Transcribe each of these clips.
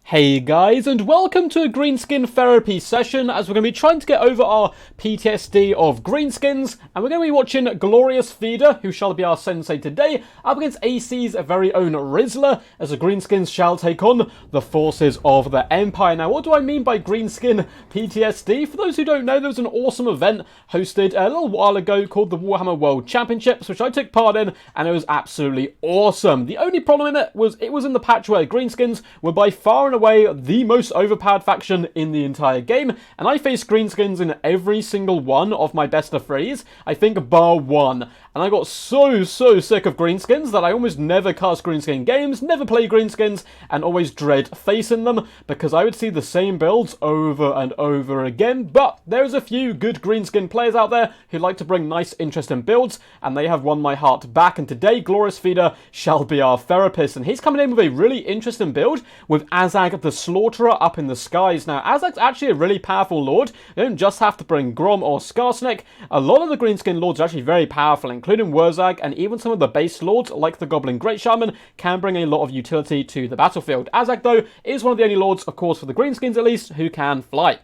Hey guys, and welcome to a Greenskin therapy session as we're going to be trying to get over our PTSD of Greenskins, and we're going to be watching Glorious Feeder, who shall be our sensei today, up against AC's very own Rizzler, as the Greenskins shall take on the forces of the Empire. Now, what do I mean by Greenskin PTSD? For those who don't know, there was an awesome event hosted a little while ago called the Warhammer World Championships, which I took part in, and it was absolutely awesome. The only problem in it was in the patch where Greenskins were by far and away the most overpowered faction in the entire game, and I faced Greenskins in every single one of my best of threes, I think bar one, and I got so sick of Greenskins that I almost never cast Greenskin games, never play Greenskins, and always dread facing them, because I would see the same builds over and over again. But there's a few good Greenskin players out there who like to bring nice, interesting builds, and they have won my heart back, and today Glorious Feeder shall be our therapist, and he's coming in with a really interesting build with Azag the Slaughterer up in the skies. Now, Azag's actually a really powerful lord. You don't just have to bring Grom or Skarsnik. A lot of the Greenskin lords are actually very powerful, including Wurzag, and even some of the base lords, like the Goblin Great Shaman, can bring a lot of utility to the battlefield. Azag, though, is one of the only lords, of course, for the Greenskins at least, who can fly.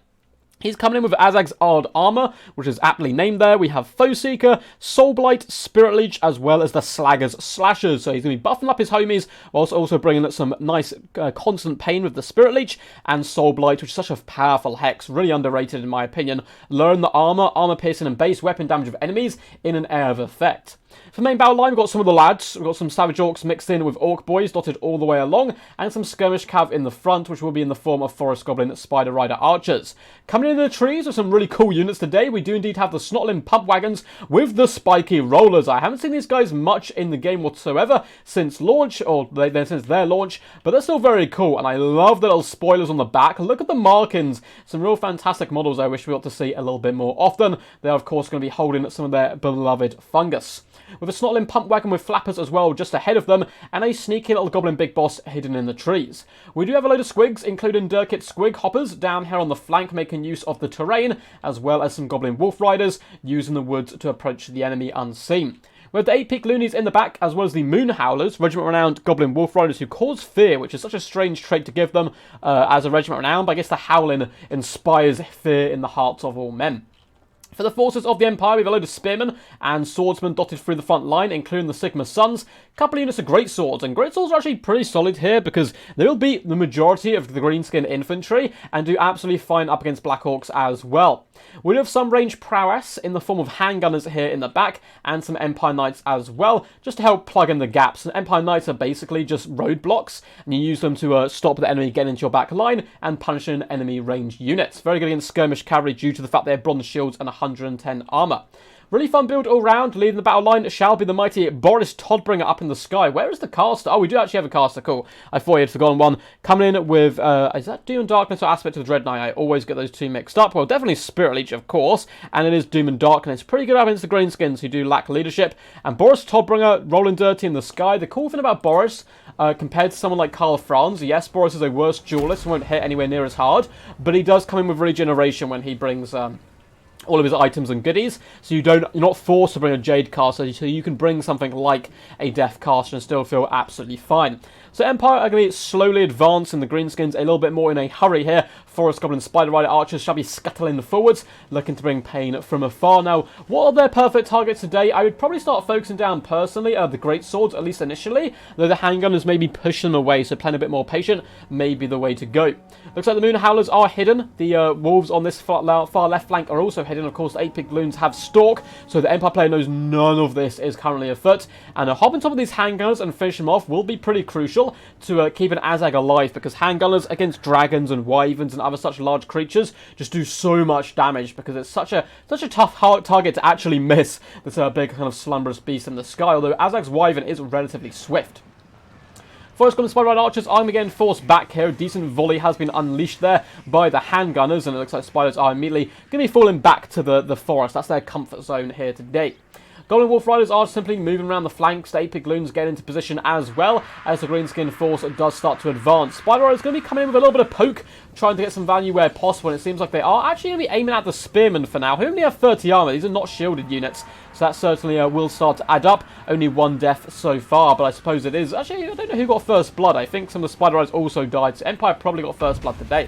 He's coming in with Azag's Odd Armor, which is aptly named there. We have Foe Seeker, Soul Blight, Spirit Leech, as well as the Slagger's Slashers. So he's going to be buffing up his homies, whilst also bringing some nice constant pain with the Spirit Leech and Soul Blight, which is such a powerful hex. Really underrated in my opinion. Learn the armor piercing, and base weapon damage of enemies in an air of effect. For the main battle line, we've got some of the lads. We've got some Savage Orcs mixed in with Orc Boys dotted all the way along, and some Skirmish Cav in the front, which will be in the form of Forest Goblin Spider Rider Archers. Coming in the trees with some really cool units today, we do indeed have the Snotling Pump Wagons with the Spiky Rollers. I haven't seen these guys much in the game whatsoever since launch, or since their launch, but they're still very cool, and I love the little spoilers on the back. Look at the markings. Some real fantastic models I wish we got to see a little bit more often. They're, of course, going to be holding some of their beloved fungus. With a Snotling Pump Wagon with flappers as well just ahead of them, and a sneaky little Goblin Big Boss hidden in the trees. We do have a load of squigs, including Durkit Squig Hoppers down here on the flank, making use of the terrain, as well as some Goblin Wolf Riders using the woods to approach the enemy unseen. We have the 8-peak Loonies in the back, as well as the Moon Howlers, regiment-renowned Goblin Wolf Riders who cause fear, which is such a strange trait to give them as a regiment-renowned, but I guess the howling inspires fear in the hearts of all men. For the forces of the Empire, we have a load of spearmen and swordsmen dotted through the front line, including the Sigma Sons. A couple of units of Great Swords, and Great Swords are actually pretty solid here because they'll beat the majority of the Greenskin infantry and do absolutely fine up against Black Orcs as well. We do have some range prowess in the form of handgunners here in the back, and some Empire Knights as well, just to help plug in the gaps. And Empire Knights are basically just roadblocks, and you use them to stop the enemy getting into your back line and punishing enemy ranged units. Very good against skirmish cavalry due to the fact they have bronze shields and 110 armor. Really fun build all round. Leading the battle line shall be the mighty Boris Toddbringer up in the sky. Where is the caster? Oh, we do actually have a caster. Cool. I thought you had forgotten one. Coming in with, is that Doom and Darkness or Aspect of the Dread Knight? I always get those two mixed up. Well, definitely Spirit Leech, of course. And it is Doom and Darkness. Pretty good up against the Greenskins who do lack leadership. And Boris Toddbringer rolling dirty in the sky. The cool thing about Boris, compared to someone like Karl Franz, yes, Boris is a worse duelist and won't hit anywhere near as hard. But he does come in with regeneration when he brings all of his items and goodies, so you're not forced to bring a Jade caster, so you can bring something like a Death caster and still feel absolutely fine. So Empire are going to slowly advance in the Greenskins a little bit more in a hurry here. Forest Goblin Spider Rider Archers shall be scuttling forwards, looking to bring pain from afar. Now, what are their perfect targets today? I would probably start focusing down personally the Great Swords, at least initially, though the handgunners maybe push them away, so playing a bit more patient may be the way to go. Looks like the Moon Howlers are hidden. The Wolves on this far left flank are also hidden. Of course, the 8-pick Loons have Stalk, so the Empire player knows none of this is currently afoot. And a hop on top of these handgunners and finish them off will be pretty crucial to keep an Azag alive, because handgunners against dragons and wyverns and other such large creatures just do so much damage, because it's such a tough target to actually miss this big kind of slumberous beast in the sky, although Azag's wyvern is relatively swift. Forest Goblin Spider Rider Archers are again forced back here. A decent volley has been unleashed there by the handgunners, and it looks like Spiders are immediately going to be falling back to the forest. That's their comfort zone here today. Goblin Wolf Riders are simply moving around the flanks. The 8 Loons get into position as well as the Greenskin force does start to advance. Spider Riders going to be coming in with a little bit of poke, trying to get some value where possible, and it seems like they are actually going to be aiming at the Spearmen for now, who only have 30 armor. These are not shielded units, so that certainly will start to add up. Only 1 death so far, but I suppose it is. Actually, I don't know who got first blood. I think some of the Spider Riders also died, so Empire probably got first blood today.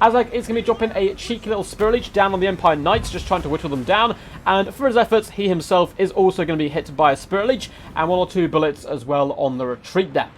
Azag is going to be dropping a cheeky little Spirit Leech down on the Empire Knights, just trying to whittle them down. And for his efforts, he himself is also going to be hit by a Spirit Leech and 1 or 2 bullets as well on the retreat there.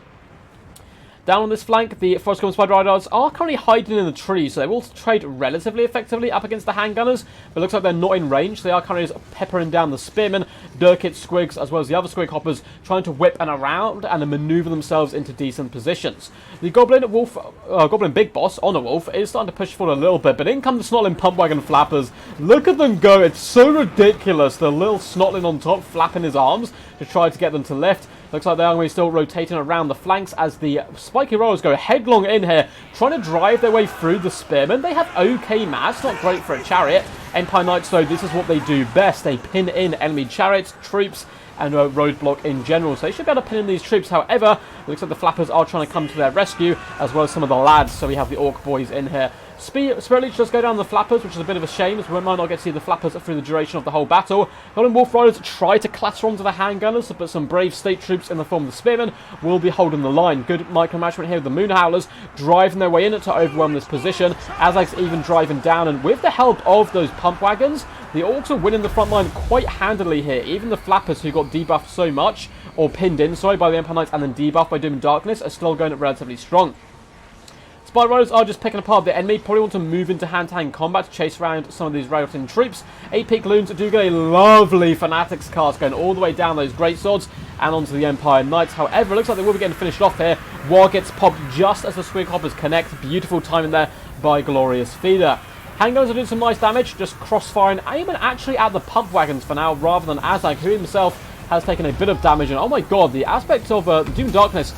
Down on this flank, the Forest Goblin Spider Riders are currently hiding in the trees, so they will trade relatively effectively up against the handgunners, but it looks like they're not in range. They are currently just peppering down the Spearmen, Durkit, Squigs, as well as the other Squig Hoppers, trying to whip and around and maneuver themselves into decent positions. The Goblin Big Boss, Honor Wolf, is starting to push forward a little bit, but in come the Snotling Pumpwagon Flappers. Look at them go, it's so ridiculous. The little Snotling on top flapping his arms to try to get them to lift. Looks like they are going to be still rotating around the flanks as the Spiky Rollers go headlong in here, trying to drive their way through the Spearmen. They have okay mass, not great for a chariot. Empire Knights, though, this is what they do best. They pin in enemy chariots, troops, and roadblock in general. So they should be able to pin in these troops. However, it looks like the Flappers are trying to come to their rescue, as well as some of the lads. So we have the Orc boys in here. Spirit Leech does go down the Flappers, which is a bit of a shame, as we might not get to see the Flappers through the duration of the whole battle. Goblin Wolf Riders try to clatter onto the handgunners, but some brave state troops in the form of the Spearmen will be holding the line. Good micromanagement here with the Moon Howlers, driving their way in to overwhelm this position. Azag's even driving down, and with the help of those pump wagons, the Orcs are winning the front line quite handily here. Even the Flappers, who got debuffed so much, or pinned in, sorry, by the Empire Knights and then debuffed by Doom and Darkness, are still going relatively strong. Spider Riders are just picking apart the enemy, probably want to move into hand-to-hand combat to chase around some of these routing troops. 8 Loons do get a lovely Fanatics cast going all the way down those greatswords and onto the Empire Knights. However, it looks like they will be getting finished off here. War gets popped just as the Squig Hoppers connect. Beautiful timing there by Glorious Feeder. Handgunners are doing some nice damage, just crossfiring, aiming actually at the pump wagons for now, rather than Azag, who himself has taken a bit of damage. And oh my god, the aspect of the Doom Darkness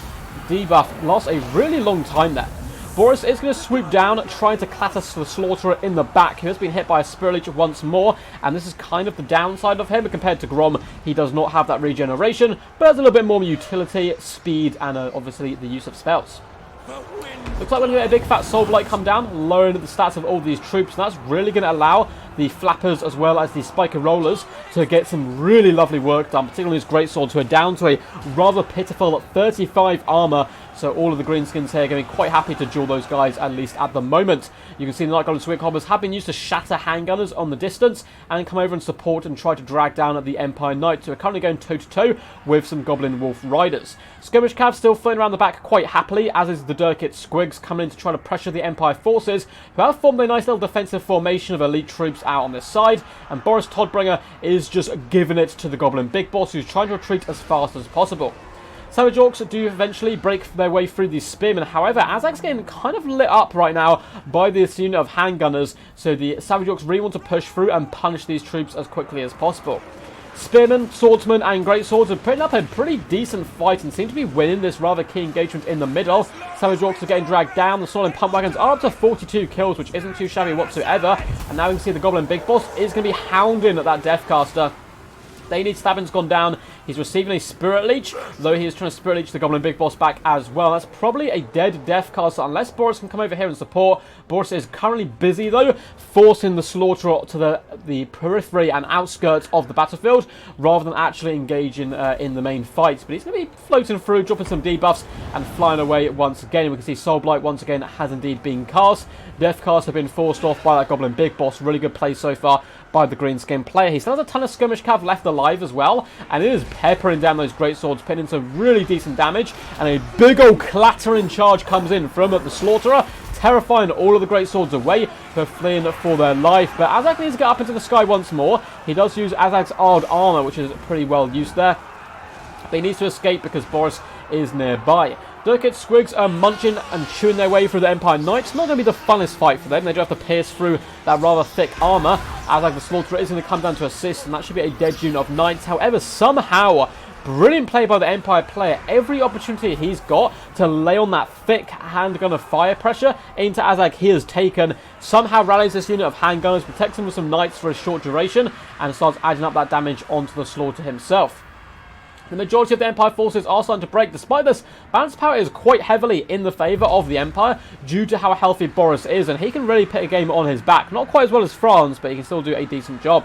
debuff lost a really long time there. Boris is going to swoop down, trying to clatter the Slaughterer in the back, who has been hit by a Spirit Leech once more, and this is kind of the downside of him. Compared to Grom, he does not have that regeneration, but has a little bit more utility, speed, and obviously the use of spells. Looks like we're going to get a big fat Soul Blight come down, lowering the stats of all these troops, and that's really going to allow the Flappers as well as the Spiker Rollers to get some really lovely work done, particularly his Greatswords, who are down to a rather pitiful 35 armor. So all of the Greenskins here are going to be quite happy to duel those guys, at least at the moment. You can see the Night Goblin Squig Hoppers have been used to shatter handgunners on the distance and come over and support and try to drag down at the Empire Knights, who are currently going toe-to-toe with some Goblin Wolf Riders. Skirmish Cav still floating around the back quite happily, as is the Durkit Squigs coming in to try to pressure the Empire forces, who have formed a nice little defensive formation of elite troops out on this side, and Boris Todbringer is just giving it to the Goblin Big Boss, who's trying to retreat as fast as possible. Savage Orcs do eventually break their way through these Spearmen. However, Azag's getting kind of lit up right now by this unit of handgunners, so the Savage Orcs really want to push through and punish these troops as quickly as possible. Spearmen, Swordsmen, and Greatswords are putting up a pretty decent fight and seem to be winning this rather key engagement in the middle. Savage Orcs are getting dragged down. The Snarling Pump Wagons are up to 42 kills, which isn't too shabby whatsoever. And now we can see the Goblin Big Boss is going to be hounding at that Deathcaster. They need Stabbing's gone down. He's receiving a Spirit Leech, though he is trying to Spirit Leech the Goblin Big Boss back as well. That's probably a dead Deathcaster, unless Boris can come over here and support. Boris is currently busy, though, forcing the Slaughterer to the periphery and outskirts of the battlefield, rather than actually engaging in the main fight. But he's going to be floating through, dropping some debuffs, and flying away once again. We can see Soul Blight once again has indeed been cast. Deathcast have been forced off by that Goblin Big Boss. Really good play so far by the Greenskin player. He still has a ton of Skirmish Cav left alive as well, and it is peppering down those Greatswords, pinning some really decent damage, and a big old clattering charge comes in from the Slaughterer, terrifying all of the Greatswords away, who are fleeing for their life. But Azag needs to get up into the sky once more. He does use Azag's Odd Armor, which is pretty well used there. But he needs to escape because Boris is nearby. Durkit Squigs are munching and chewing their way through the Empire Knights. Not going to be the funnest fight for them. They do have to pierce through that rather thick armor. Azag the Slaughterer is going to come down to assist, and that should be a dead unit of Knights. However, somehow Brilliant play by the Empire player. Every opportunity he's got to lay on that thick handgun of fire pressure into Azag he has taken. Somehow rallies this unit of handgunners, protects him with some knights for a short duration, and starts adding up that damage onto the Slaughter himself. The majority of the Empire forces are starting to break. Despite this, balance power is quite heavily in the favour of the Empire due to how healthy Boris is, and he can really put a game on his back. Not quite as well as France, but he can still do a decent job.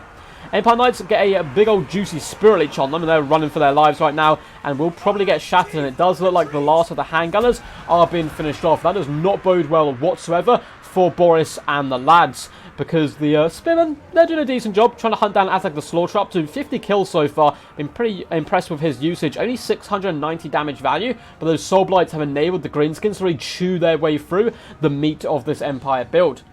Empire Knights get a big old juicy Spirit Leech on them, and they're running for their lives right now, and will probably get shattered, and it does look like the last of the handgunners are being finished off. That does not bode well whatsoever for Boris and the lads, because the Spearmen, they're doing a decent job trying to hunt down Azag the Slaughter, up to 50 kills so far. Been pretty impressed with his usage. Only 690 damage value, but those Soul Blights have enabled the Greenskins to really chew their way through the meat of this Empire build.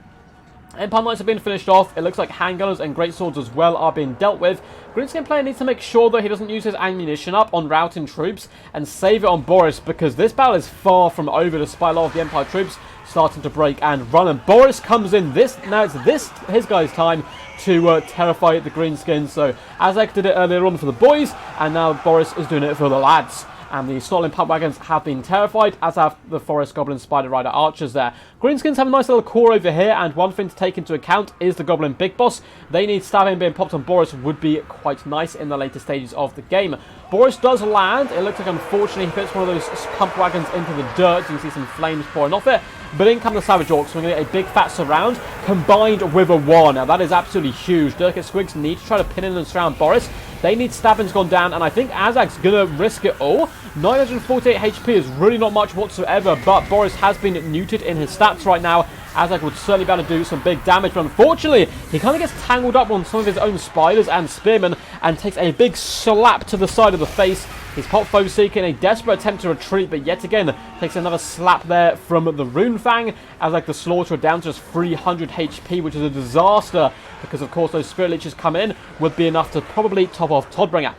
Empire Knights have been finished off. It looks like handgunners and greatswords as well are being dealt with. Greenskin player needs to make sure that he doesn't use his ammunition up on routing troops and save it on Boris, because this battle is far from over despite a lot of the Empire troops starting to break and run. And Boris comes in now it's his guy's time to terrify the Greenskins. So Azag did it earlier on for the boys, and now Boris is doing it for the lads. And the Snotling Pump Wagons have been terrified, as have the Forest Goblin Spider Rider Archers there. Greenskins have a nice little core over here, and one thing to take into account is the Goblin Big Boss. They need stabbing being popped on Boris would be quite nice in the later stages of the game. Boris does land. It looks like, unfortunately, he puts one of those pump wagons into the dirt. You can see some flames pouring off it. But in come the Savage Orcs. We're going to get a big fat surround combined with a war. Now, that is absolutely huge. Dirk and Squigs need to try to pin in and surround Boris. They need stabbings gone down, and I think Azag's going to risk it all. 948 HP is really not much whatsoever, but Boris has been neutered in his stats right now. Azag would certainly be able to do some big damage, but unfortunately, he kind of gets tangled up on some of his own spiders and spearmen and takes a big slap to the side of the face. He's popped Foe Seeker in a desperate attempt to retreat, but yet again takes another slap there from the Rune Fang. Azag the Slaughter down to just 300 HP, which is a disaster, because of course those Spirit Leeches come in would be enough to probably top off Toddbringer.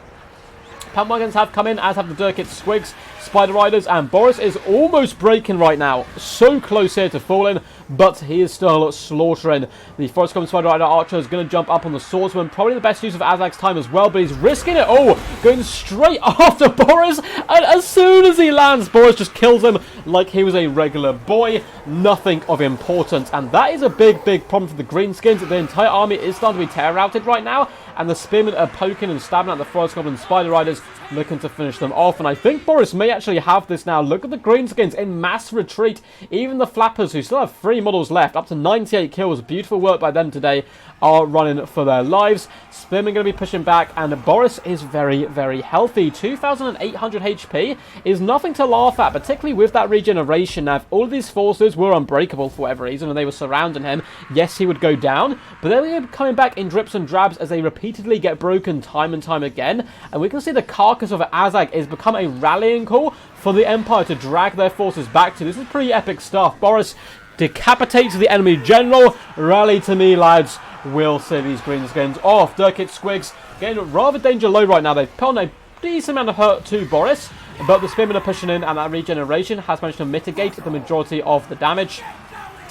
Pump Wagons have come in, as have the Dirkit Squigs, Spider Riders, and Boris is almost breaking right now. So close here to falling, but he is still slaughtering. The Forest Goblin Spider Rider Archer is going to jump up on the Swordsman. Probably the best use of Azag's time as well, but he's risking it. Oh, going straight after Boris, and as soon as he lands, Boris just kills him like he was a regular boy. Nothing of importance, and that is a big problem for the Greenskins. The entire army is starting to be terror-routed right now, and the Spearmen are poking and stabbing at the Forest Goblin Spider Riders, looking to finish them off. And I think Boris may actually have this now. Look at the Greenskins in mass retreat. Even the Flappers, who still have 3 models left, up to 98 kills, beautiful work by them today, are running for their lives. Spearmen going to be pushing back, and Boris is very healthy. 2,800 HP is nothing to laugh at, particularly with that regeneration. Now, if all of these forces were unbreakable for whatever reason, and they were surrounding him, yes, he would go down, but they're coming back in drips and drabs as they repeatedly get broken time and time again. And we can see the carcass of Azag has become a rallying call for the Empire to drag their forces back to. This is pretty epic stuff. Boris decapitates the enemy general. Rally to me, lads. We'll see these Greenskins off. Dirkit Squigs getting rather danger low right now. They've put on a decent amount of hurt to Boris, but the Spearmen are pushing in, and that regeneration has managed to mitigate the majority of the damage.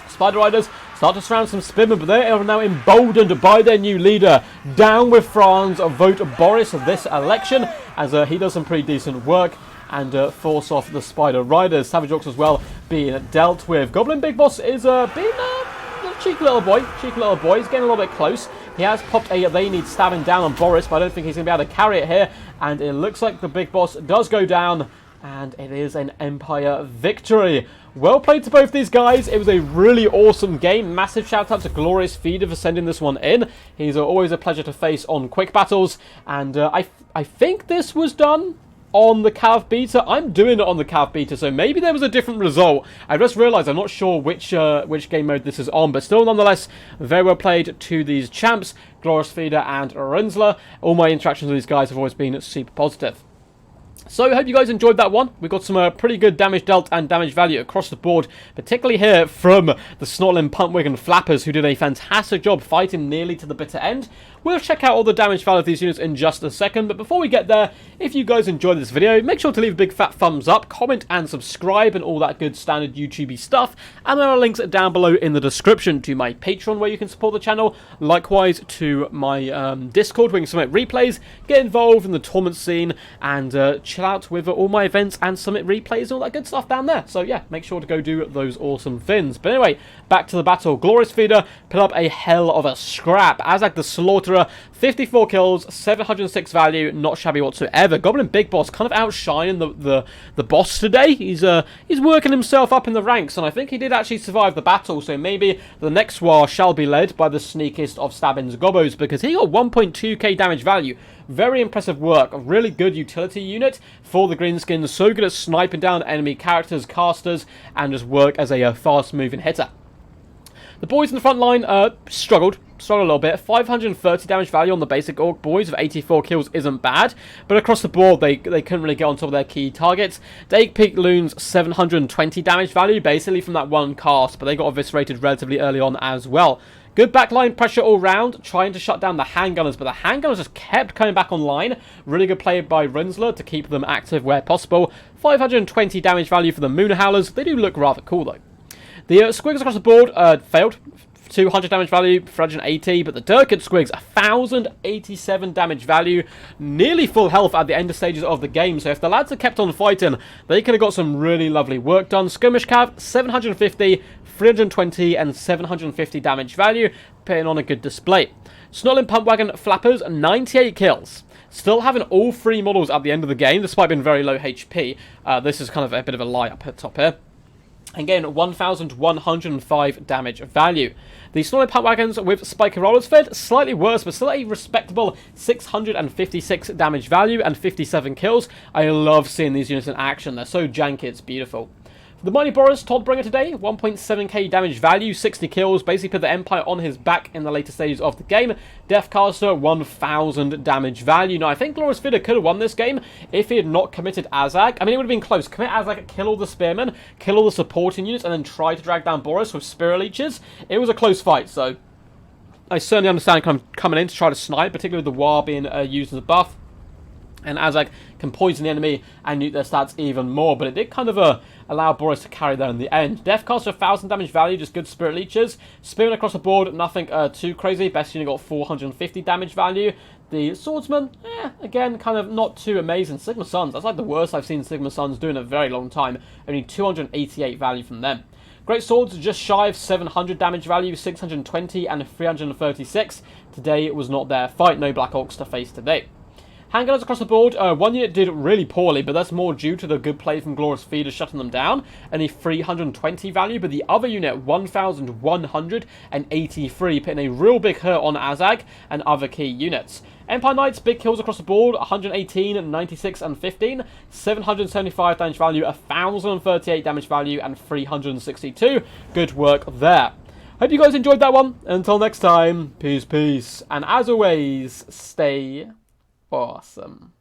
Spider Riders start to surround some Spearmen, but they are now emboldened by their new leader. Down with France, vote Boris this election, as he does some pretty decent work and force off the Spider Riders. Savage Orcs as well being dealt with. Goblin Big Boss is being a cheeky little boy. He's getting a little bit close. He has popped a they need stabbing down on Boris, but I don't think he's going to be able to carry it here. And it looks like the Big Boss does go down, and it is an Empire victory. Well played to both these guys. It was a really awesome game. Massive shout out to Glorious Feeder for sending this one in. He's always a pleasure to face on quick battles, and I think this was done on the Cav Beta. I'm doing it on the Cav Beta, so maybe there was a different result. I just realised I'm not sure which game mode this is on, but still, nonetheless, very well played to these champs, Glorious Feeder and Rinsler. All my interactions with these guys have always been super positive. So I hope you guys enjoyed that one. We got some pretty good damage dealt and damage value across the board, particularly here from the Snortling, Puntwig and Flappers, who did a fantastic job fighting nearly to the bitter end. We'll check out all the damage value of these units in just a second, but before we get there, if you guys enjoyed this video, make sure to leave a big fat thumbs up, comment and subscribe and all that good standard YouTubey stuff, and there are links down below in the description to my Patreon where you can support the channel, likewise to my Discord where you can submit replays, get involved in the tournament scene, and chill out with all my events and submit replays and all that good stuff down there. So yeah, make sure to go do those awesome things. But anyway, back to the battle. Glorious Feeder put up a hell of a scrap. Azag the Slaughterer, 54 kills, 706 value, not shabby whatsoever. Goblin Big Boss kind of outshining the boss today. He's working himself up in the ranks, and I think he did actually survive the battle, so maybe the next war shall be led by the sneakiest of Stabbin's Gobbos, because he got 1.2k damage value. Very impressive work. A really good utility unit for the Greenskins. So good at sniping down enemy characters, casters, and just work as a fast-moving hitter. The boys in the front line struggled a little bit. 530 damage value on the basic Orc boys with 84 kills isn't bad, but across the board they couldn't really get on top of their key targets. Dake Peak Loons 720 damage value basically from that one cast, but they got eviscerated relatively early on as well. Good backline pressure all round, trying to shut down the handgunners, but the handgunners just kept coming back online. Really good play by Rinsler to keep them active where possible. 520 damage value for the Moon Howlers. They do look rather cool though. The Squigs across the board failed. 200 damage value, 380, but the Durkid Squigs, 1,087 damage value, nearly full health at the end of stages of the game, so if the lads had kept on fighting, they could have got some really lovely work done. Skirmish Cav, 750, 320, and 750 damage value, putting on a good display. Snortling Pumpwagon Flappers, 98 kills. Still having all three models at the end of the game, despite being very low HP. This is kind of a bit of a lie up at top here. Again, 1,105 damage value. The Snortling Puntwagons with Spiker Rollers fed slightly worse, but still a respectable 656 damage value and 57 kills. I love seeing these units in action. They're so janky, it's beautiful. The Mighty Boris Toddbringer today, 1.7k damage value, 60 kills, basically put the Empire on his back in the later stages of the game. Deathcaster, 1,000 damage value. Now, I think Glorious Feeder could have won this game if he had not committed Azag. I mean, it would have been close. Commit Azag, kill all the Spearmen, kill all the supporting units, and then try to drag down Boris with Spirit Leeches. It was a close fight, so I certainly understand kind of coming in to try to snipe, particularly with the War being used as a buff. And Azag can poison the enemy and nuke their stats even more. But it did kind of allow Boris to carry there in the end. Deathcaster, 1,000 damage value, just good Spirit Leeches. Spearman across the board, nothing too crazy. Best unit got 450 damage value. The Swordsman, again, kind of not too amazing. Sigma Suns, that's like the worst I've seen Sigma Suns do in a very long time. Only 288 value from them. Great Swords, just shy of 700 damage value, 620 and 336. Today was not their fight. No Black Orcs to face today. Handgunners across the board, one unit did really poorly, but that's more due to the good play from Glorious Feeder shutting them down. Only 320 value, but the other unit, 1,183, putting a real big hurt on Azag and other key units. Empire Knights, big kills across the board, 118, 96, and 15. 775 damage value, 1,038 damage value, and 362. Good work there. Hope you guys enjoyed that one. Until next time, peace, peace. And as always, stay awesome.